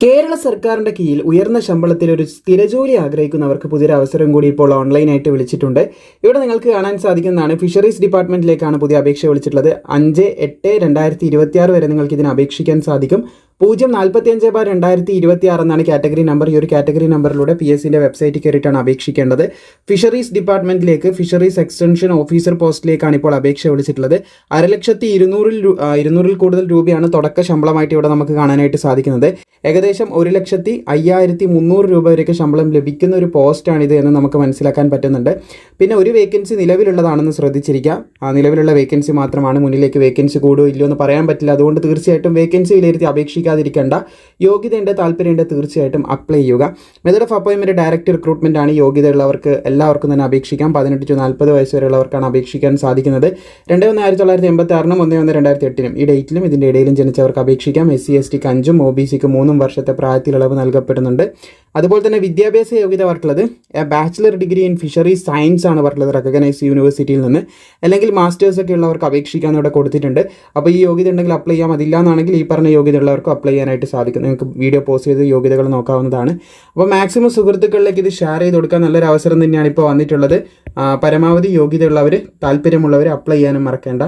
കേരള സർക്കാരിന്റെ കീഴിൽ ഉയർന്ന ശമ്പളത്തിൽ ഒരു സ്ഥിരജോലി ആഗ്രഹിക്കുന്നവർക്ക് പുതിയൊരു അവസരം കൂടി ഇപ്പോൾ ഓൺലൈനായിട്ട് വിളിച്ചിട്ടുണ്ട്. ഇവിടെ നിങ്ങൾക്ക് കാണാൻ സാധിക്കുന്നതാണ്, ഫിഷറീസ് ഡിപ്പാർട്ട്മെന്റിലേക്കാണ് പുതിയ അപേക്ഷ വിളിച്ചിട്ടുള്ളത്. 5/8/2026 വരെ നിങ്ങൾക്ക് ഇതിന് അപേക്ഷിക്കാൻ സാധിക്കും. 045/2026 എന്നാണ് കാറ്റഗറി നമ്പർ. ഈ ഒരു കാറ്റഗറി നമ്പറിലൂടെ PSCന്റെ വെബ്സൈറ്റിൽ കയറിയിട്ടാണ് അപേക്ഷിക്കേണ്ടത്. ഫിഷറീസ് ഡിപ്പാർട്ട്മെന്റിലേക്ക് ഫിഷറീസ് എക്സ്റ്റൻഷൻ ഓഫീസർ പോസ്റ്റിലേക്കാണ് ഇപ്പോൾ അപേക്ഷ വിളിച്ചിട്ടുള്ളത്. 1,200,000 കൂടുതൽ രൂപയാണ് തുടക്ക ശമ്പളമായിട്ട് ഇവിടെ നമുക്ക് കാണാനായിട്ട് സാധിക്കുന്നത്. ഏകദേശം 1,05,300 രൂപ വരെയൊക്കെ ശമ്പളം ലഭിക്കുന്ന ഒരു പോസ്റ്റാണിത് എന്ന് നമുക്ക് മനസ്സിലാക്കാൻ പറ്റുന്നുണ്ട്. പിന്നെ ഒരു വേക്കൻസി നിലവിലുള്ളതാണെന്ന് ശ്രദ്ധിച്ചിരിക്കുക. നിലവിലുള്ള വേക്കൻസി മാത്രമാണ്. മുന്നിലേക്ക് വേക്കൻസി കൂടുമോ ഇല്ലയോ എന്ന് പറയാൻ പറ്റില്ല. അതുകൊണ്ട് തീർച്ചയായിട്ടും വേക്കൻസി വിലയിരുത്തി അപേക്ഷിക്കാതിരിക്കേണ്ട. യോഗ്യതയുണ്ട്, താല്പര്യമുണ്ട്, തീർച്ചയായിട്ടും അപ്ലൈ ചെയ്യുക. Method of appointment direct recruitment ആണ്. യോഗ്യതയുള്ളവർക്ക് എല്ലാവർക്കും തന്നെ അപേക്ഷിക്കാം. 18 to 40 വയസ്സ് വരെയുള്ളവർക്കാണ് അപേക്ഷിക്കാൻ സാധിക്കുന്നത്. 2/1/1986 1/1/2008 ഈ ഡേറ്റിലും ഇതിൻ്റെ ഇടയിലും ജനിച്ചവർക്ക് അപേക്ഷിക്കാം. SC STക്ക് 5 OBCക്ക് 3 വർഷത്തെ പ്രായത്തിലിളവ് നൽകപ്പെടുന്നുണ്ട്. അതുപോലെ തന്നെ വിദ്യാഭ്യാസ യോഗ്യത പറഞ്ഞിട്ടുള്ളത് bachelor degree in fishery science ആണ് പറഞ്ഞിട്ടുള്ളത്, റെക്കഗ്നൈസ് യൂണിവേഴ്സിറ്റിയിൽ നിന്ന്. അല്ലെങ്കിൽ മാസ്റ്റേഴ്സ് ഒക്കെ ഉള്ളവർക്ക് അപേക്ഷിക്കാൻ ഇവിടെ കൊടുത്തിട്ടുണ്ട്. അപ്പോൾ ഈ യോഗ്യത ഉണ്ടെങ്കിൽ അപ്ലൈ ചെയ്യാം. അതില്ല എന്നാണെങ്കിൽ ഈ പറഞ്ഞ യോഗ്യത ഉള്ളവർക്ക് അപ്ലൈ ചെയ്യാനായിട്ട് സാധിക്കും. നിങ്ങൾക്ക് വീഡിയോ പോസ്റ്റ് ചെയ്ത് യോഗ്യതകൾ നോക്കാവുന്നതാണ്. അപ്പോൾ മാക്സിമം സുഹൃത്തുക്കളിലേക്ക് ഇത് ഷെയർ ചെയ്ത് കൊടുക്കാൻ നല്ലൊരു അവസരം തന്നെയാണ് ഇപ്പോൾ വന്നിട്ടുള്ളത്. പരമാവധി യോഗ്യതയുള്ളവർ, താല്പര്യമുള്ളവർ അപ്ലൈ ചെയ്യാനും മറക്കേണ്ട.